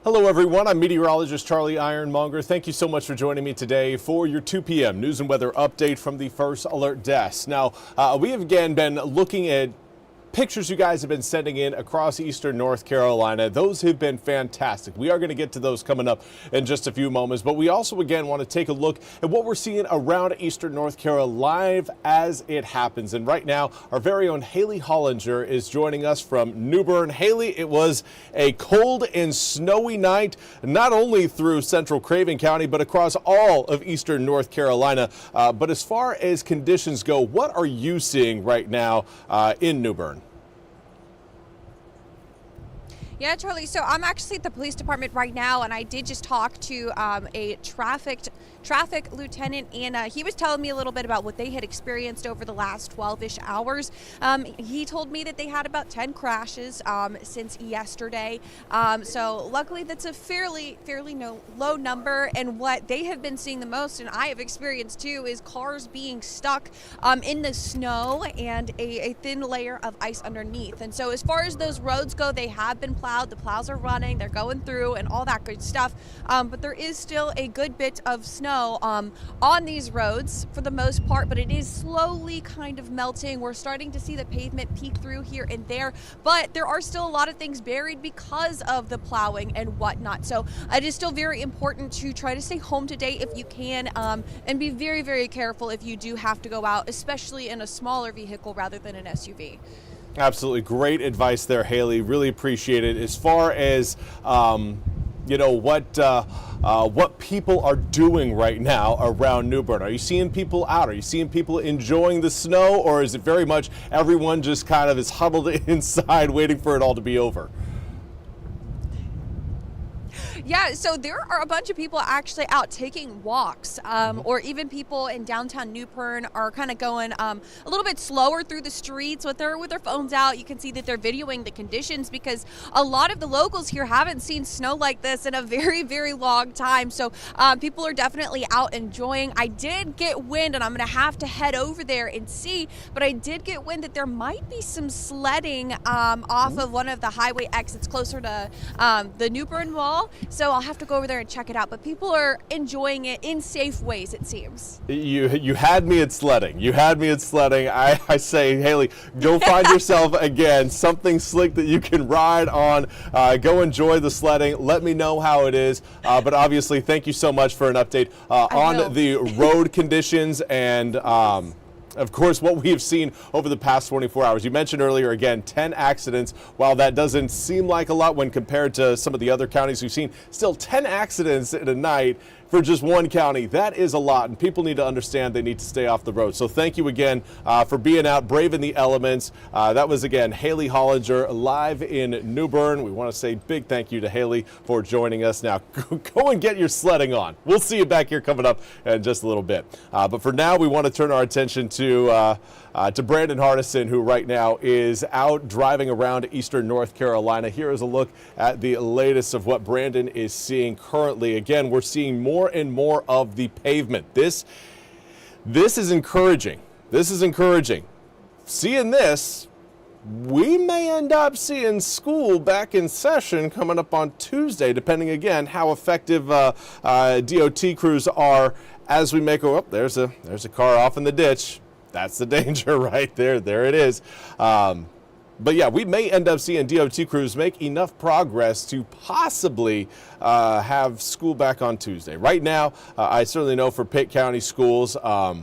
Hello everyone, I'm Meteorologist Charlie Ironmonger. Thank you so much for joining me today for your 2 p.m. news and weather update from the First Alert Desk. Now, we have again been looking at pictures you guys have been sending in across eastern North Carolina. Those have been fantastic. We are going to get to those coming up in just a few moments, but we also again want to take a look at what we're seeing around eastern North Carolina live as it happens. And right now, our very own Hailey Hollinger is joining us from New Bern. Hailey, it was a cold and snowy night, not only through central Craven County, but across all of eastern North Carolina. But as far as conditions go, what are you seeing right now in New Bern? Yeah, Charlie, so I'm actually at the police department right now, and I did just talk to a traffic lieutenant, and he was telling me a little bit about what they had experienced over the last 12-ish hours. He told me that they had about 10 crashes since yesterday. So luckily that's a fairly low number, and what they have been seeing the most, and I have experienced too, is cars being stuck in the snow and a thin layer of ice underneath. And so as far as those roads go, they have been plowed. The plows are running, they're going through and all that good stuff. But there is still a good bit of snow on these roads for the most part, but it is slowly kind of melting. We're starting to see the pavement peek through here and there, but there are still a lot of things buried because of the plowing and whatnot. So it is still very important to try to stay home today if you can, and be very, very careful if you do have to go out, especially in a smaller vehicle rather than an SUV. Absolutely great advice there, Hailey. Really appreciate it. As far as what people are doing right now around New Bern, are you seeing people out? Are you seeing people enjoying the snow, or is it very much everyone just kind of is huddled inside waiting for it all to be over? Yeah, so there are a bunch of people actually out taking walks, or even people in downtown New Bern are kind of going a little bit slower through the streets with their phones out. You can see that they're videoing the conditions because a lot of the locals here haven't seen snow like this in a very, very long time. So people are definitely out enjoying. I did get wind, and I'm going to have to head over there and see, but I did get wind that there might be some sledding off of one of the highway exits closer to the New Bern Mall. So I'll have to go over there and check it out. But people are enjoying it in safe ways, it seems. You had me at sledding. You had me at sledding. I say, Hailey, go find yourself again something slick that you can ride on. Go enjoy the sledding. Let me know how it is. But obviously, thank you so much for an update on the road conditions and of course, what we have seen over the past 24 hours. You mentioned earlier, again, 10 accidents. While that doesn't seem like a lot when compared to some of the other counties we've seen, still 10 accidents in a night for just one county. That is a lot, and people need to understand they need to stay off the road. So thank you again for being out, braving the elements. That was, again, Hailey Hollinger live in New Bern. We want to say big thank you to Hailey for joining us. Now, go and get your sledding on. We'll see you back here coming up in just a little bit. But for now, we want to turn our attention to Brandon Hardison, who right now is out driving around eastern North Carolina. Here is a look at the latest of what Brandon is seeing currently. Again, we're seeing more and more of the pavement. This is encouraging. This is encouraging. Seeing this, we may end up seeing school back in session coming up on Tuesday, depending again how effective DOT crews are as we make there's a car off in the ditch. That's the danger right there. There it is. But yeah, we may end up seeing DOT crews make enough progress to possibly have school back on Tuesday. Right now, I certainly know for Pitt County schools that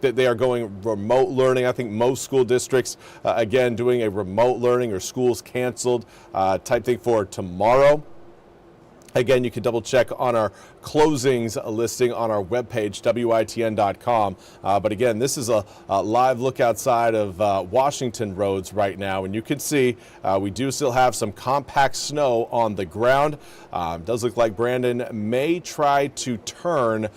they are going remote learning. I think most school districts, again, doing a remote learning or schools canceled type thing for tomorrow. Again, you can double check on our closings listing on our webpage, WITN.com. But again, this is a live look outside of Washington roads right now. And you can see we do still have some compact snow on the ground. Does look like Brandon may try to turn.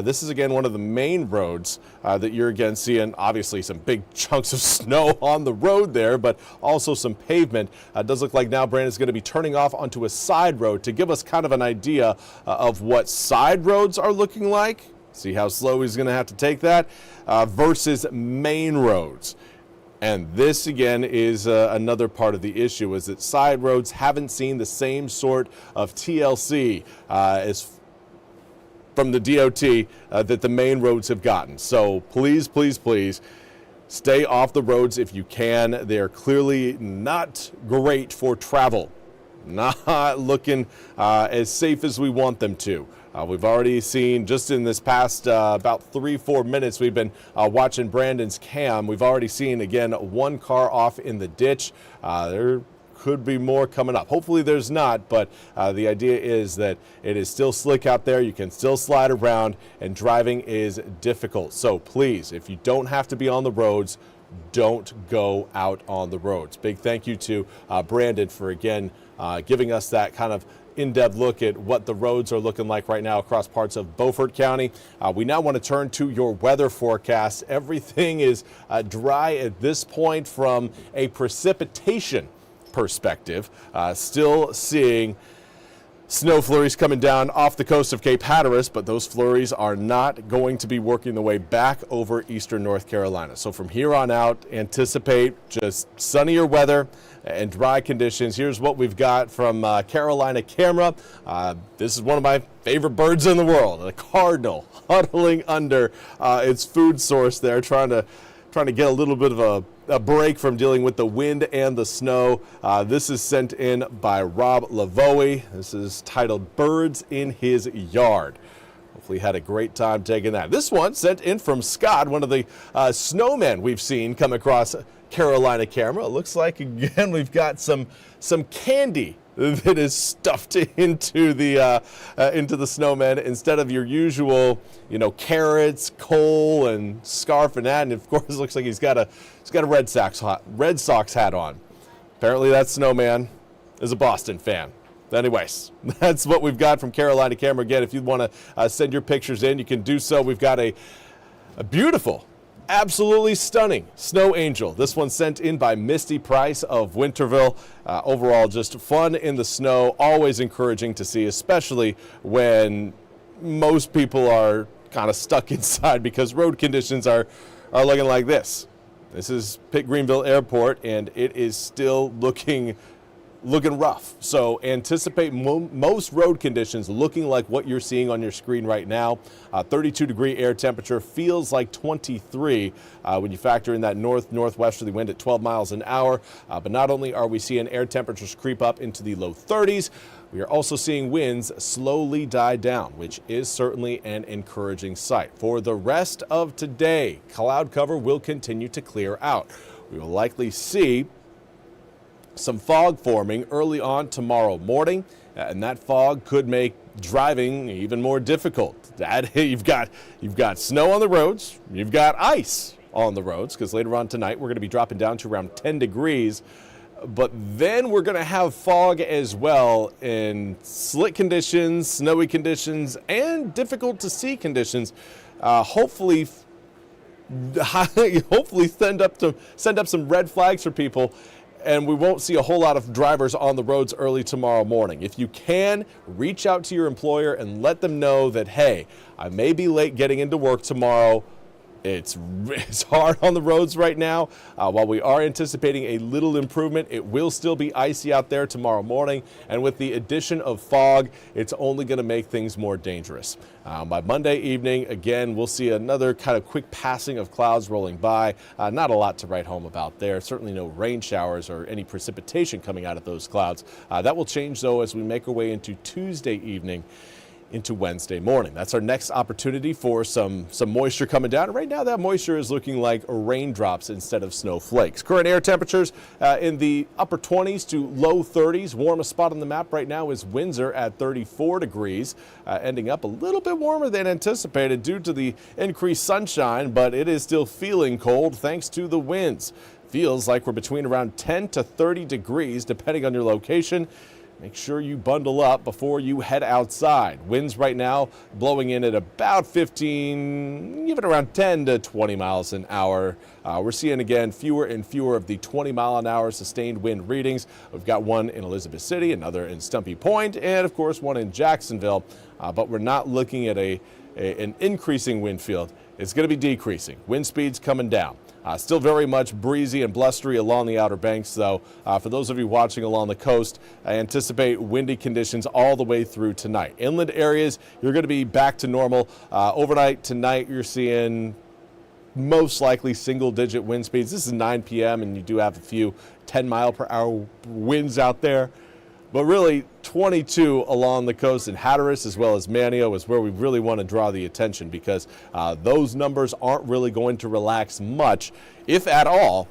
This is, again, one of the main roads that you're, again, seeing obviously some big chunks of snow on the road there, but also some pavement. Does look like now Brandon's going to be turning off onto a side road to give us kind of an idea of what side roads are looking like. See how slow he's going to have to take that versus main roads. And this, again, is another part of the issue, is that side roads haven't seen the same sort of TLC as from the DOT that the main roads have gotten. So please, please, please stay off the roads if you can. They're clearly not great for travel, not looking as safe as we want them to. We've already seen, just in this past about 3-4 minutes, we've been watching Brandon's cam. We've already seen, again, one car off in the ditch. There could be more coming up. Hopefully there's not, but the idea is that it is still slick out there. You can still slide around, and driving is difficult. So please, if you don't have to be on the roads, don't go out on the roads. Big thank you to Brandon for, again, giving us that kind of in-depth look at what the roads are looking like right now across parts of Beaufort County. We now want to turn to your weather forecast. Everything is dry at this point from a precipitation perspective. Still seeing snow flurries coming down off the coast of Cape Hatteras, but those flurries are not going to be working their way back over eastern North Carolina. So from here on out, anticipate just sunnier weather and dry conditions. Here's what we've got from Carolina camera. This is one of my favorite birds in the world, a cardinal huddling under its food source there, trying to get a little bit of a break from dealing with the wind and the snow. This is sent in by Rob Lavoie. This is titled Birds in His Yard. Hopefully had a great time taking that. This one sent in from Scott, one of the snowmen we've seen come across Carolina camera. It looks like, again, we've got some candy that is stuffed into the snowman instead of your usual, carrots, coal, and scarf and that. And of course, it looks like he's got a Red Sox hat on. Apparently, that snowman is a Boston fan. Anyways, that's what we've got from Carolina camera. Again, if you want to send your pictures in, you can do so. We've got a beautiful, absolutely stunning snow angel. This one sent in by Misty Price of Winterville. Overall, just fun in the snow. Always encouraging to see, especially when most people are kind of stuck inside because road conditions are looking like this. This is Pitt Greenville Airport, and it is still looking rough. So anticipate most road conditions looking like what you're seeing on your screen right now. 32-degree air temperature, feels like 23 when you factor in that northwesterly wind at 12 miles an hour. But not only are we seeing air temperatures creep up into the low 30s, we are also seeing winds slowly die down, which is certainly an encouraging sight. For the rest of today, cloud cover will continue to clear out. We will likely see some fog forming early on tomorrow morning, and that fog could make driving even more difficult. You've got snow on the roads, you've got ice on the roads, because later on tonight we're going to be dropping down to around 10 degrees. But then we're going to have fog as well, in slick conditions, snowy conditions, and difficult to see conditions. Hopefully send up some red flags for people, and we won't see a whole lot of drivers on the roads early tomorrow morning. If you can, reach out to your employer and let them know that, hey, I may be late getting into work tomorrow. It's hard on the roads right now. While we are anticipating a little improvement, it will still be icy out there tomorrow morning. And with the addition of fog, it's only going to make things more dangerous. By Monday evening, again, we'll see another kind of quick passing of clouds rolling by. Not a lot to write home about there. Certainly no rain showers or any precipitation coming out of those clouds. That will change, though, as we make our way into Tuesday evening into Wednesday morning. That's our next opportunity for some moisture coming down. Right now, that moisture is looking like raindrops instead of snowflakes. Current air temperatures in the upper 20s to low 30s. Warmest spot on the map right now is Windsor at 34 degrees, ending up a little bit warmer than anticipated due to the increased sunshine, but it is still feeling cold thanks to the winds. Feels like we're between around 10 to 30 degrees depending on your location. Make sure you bundle up before you head outside. Winds right now blowing in at about 15, even around 10 to 20 miles an hour. We're seeing, again, fewer and fewer of the 20-mile-an-hour sustained wind readings. We've got one in Elizabeth City, another in Stumpy Point, and, of course, one in Jacksonville. But we're not looking at a an increasing wind field. It's going to be decreasing. Wind speeds coming down. Still very much breezy and blustery along the Outer Banks, though. For those of you watching along the coast, I anticipate windy conditions all the way through tonight. Inland areas, you're going to be back to normal. Overnight tonight, you're seeing most likely single-digit wind speeds. This is 9 p.m., and you do have a few 10-mile-per-hour winds out there. But really, 22 along the coast in Hatteras as well as Manio is where we really want to draw the attention, because those numbers aren't really going to relax much, if at all,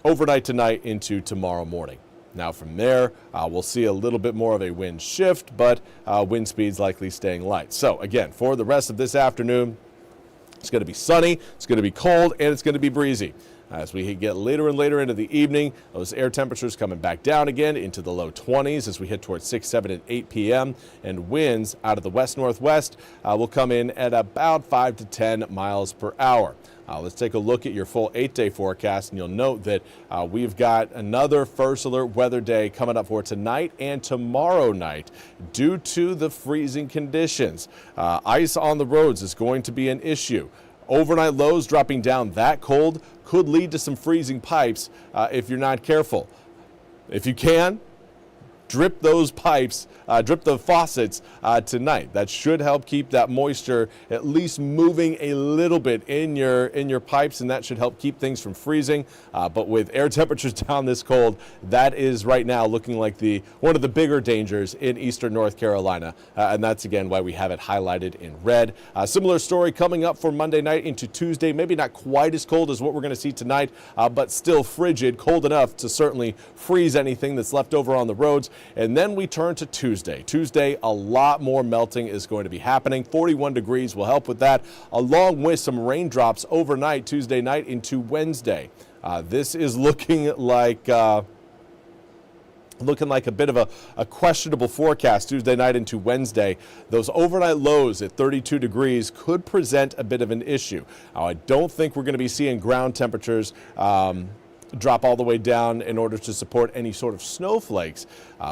overnight tonight into tomorrow morning. Now from there, we'll see a little bit more of a wind shift, but wind speeds likely staying light. So again, for the rest of this afternoon, it's going to be sunny, it's going to be cold, and it's going to be breezy. As we get later and later into the evening, those air temperatures coming back down again into the low 20s as we head towards 6, 7, and 8 p.m. And winds out of the west-northwest will come in at about 5 to 10 miles per hour. Let's take a look at your full 8-day forecast, and you'll note that we've got another first alert weather day coming up for tonight and tomorrow night due to the freezing conditions. Ice on the roads is going to be an issue. Overnight lows dropping down that cold could lead to some freezing pipes if you're not careful. If you can, drip those pipes, drip the faucets tonight. That should help keep that moisture at least moving a little bit in your pipes, and that should help keep things from freezing. But with air temperatures down this cold, that is right now looking like one of the bigger dangers in eastern North Carolina, and that's again why we have it highlighted in red. Similar story coming up for Monday night into Tuesday. Maybe not quite as cold as what we're going to see tonight, but still frigid, cold enough to certainly freeze anything that's left over on the roads. And then we turn to Tuesday. Tuesday, a lot more melting is going to be happening. 41 degrees will help with that, along with some raindrops overnight Tuesday night into Wednesday. This is looking like a bit of a questionable forecast Tuesday night into Wednesday. Those overnight lows at 32 degrees could present a bit of an issue. I don't think we're going to be seeing ground temperatures drop all the way down in order to support any sort of snowflakes.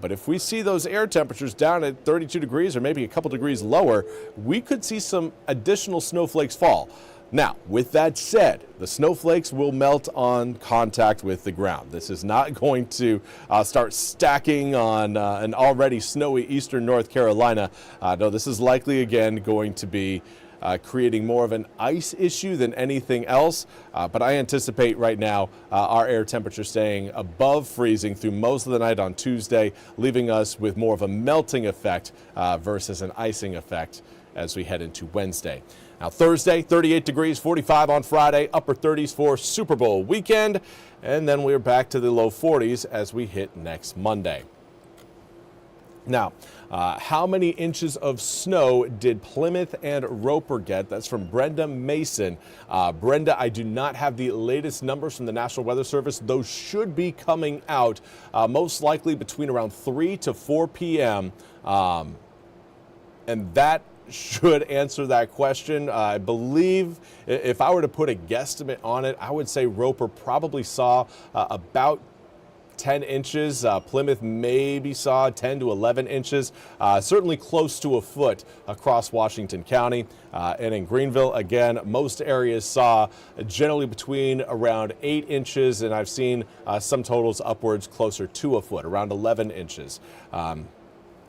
But if we see those air temperatures down at 32 degrees or maybe a couple degrees lower, we could see some additional snowflakes fall. Now, with that said, the snowflakes will melt on contact with the ground. This is not going to start stacking on an already snowy eastern North Carolina. No, this is likely again going to be creating more of an ice issue than anything else. But I anticipate right now our air temperature staying above freezing through most of the night on Tuesday, leaving us with more of a melting effect versus an icing effect as we head into Wednesday. Now Thursday, 38 degrees, 45 on Friday, upper 30s for Super Bowl weekend, and then we're back to the low 40s as we hit next Monday. Now, how many inches of snow did Plymouth and Roper get? That's from Brenda Mason. Brenda, I do not have the latest numbers from the National Weather Service. Those should be coming out most likely between around 3 to 4 p.m. And that should answer that question. I believe if I were to put a guesstimate on it, I would say Roper probably saw about 10 inches. Plymouth maybe saw 10 to 11 inches, certainly close to a foot across Washington County. And in Greenville, again, most areas saw generally between around 8 inches, and I've seen some totals upwards closer to a foot, around 11 inches.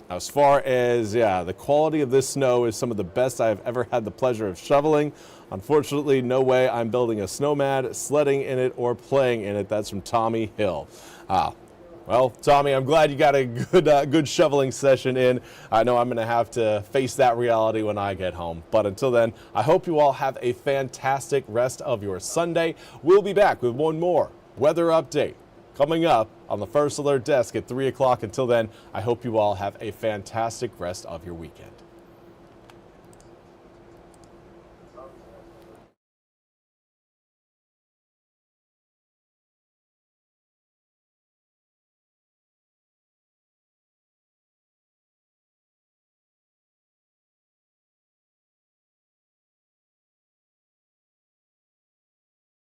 As far as, the quality of this snow is some of the best I've ever had the pleasure of shoveling. Unfortunately, no way I'm building a snowman, sledding in it, or playing in it. That's from Tommy Hill. Well, Tommy, I'm glad you got a good shoveling session in. I know I'm going to have to face that reality when I get home. But until then, I hope you all have a fantastic rest of your Sunday. We'll be back with one more weather update coming up on the First Alert Desk at 3 o'clock. Until then, I hope you all have a fantastic rest of your weekend.